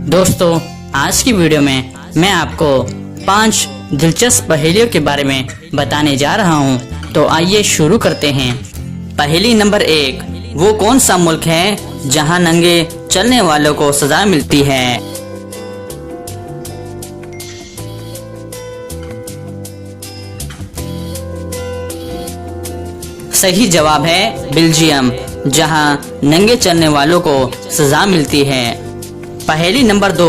दोस्तों, आज की वीडियो में मैं आपको 5 दिलचस्प पहेलियों के बारे में बताने जा रहा हूं। तो आइए शुरू करते हैं। पहेली नंबर 1, वो कौन सा मुल्क है जहां नंगे चलने वालों को सजा मिलती है? सही जवाब है बेल्जियम, जहां नंगे चलने वालों को सजा मिलती है। पहेली नंबर 2,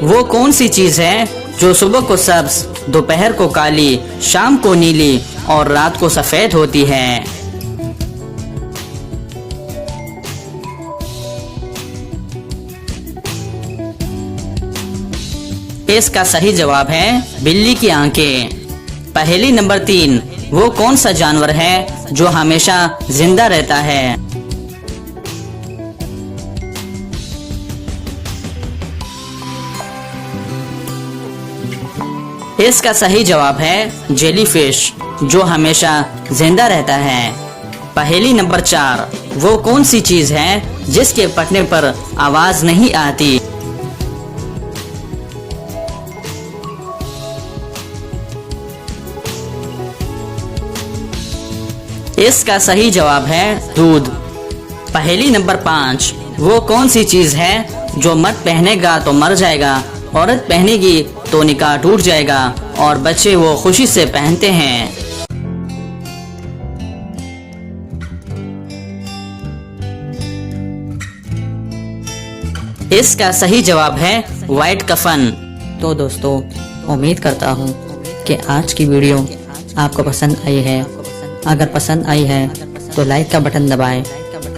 वो कौन सी चीज है जो सुबह को सब्ज, दोपहर को काली, शाम को नीली और रात को सफेद होती है? इसका सही जवाब है बिल्ली की आंखें। पहेली नंबर 3, वो कौन सा जानवर है जो हमेशा जिंदा रहता है? इसका सही जवाब है जेलीफिश, जो हमेशा जिंदा रहता है। पहेली नंबर 4, वो कौन सी चीज है जिसके फटने पर आवाज नहीं आती? इसका सही जवाब है दूध। पहेली नंबर 5, वो कौन सी चीज है जो मर्द पहनेगा तो मर जाएगा, औरत पहनेगी तो निकाह टूट जाएगा और बच्चे वो खुशी से पहनते हैं? इसका सही जवाब है व्हाइट कफन। तो दोस्तों, उम्मीद करता हूँ कि आज की वीडियो आपको पसंद आई है। अगर पसंद आई है तो लाइक का बटन दबाएं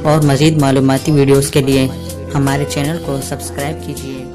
और मज़ीद मालूमाती वीडियोस के लिए हमारे चैनल को सब्सक्राइब कीजिए।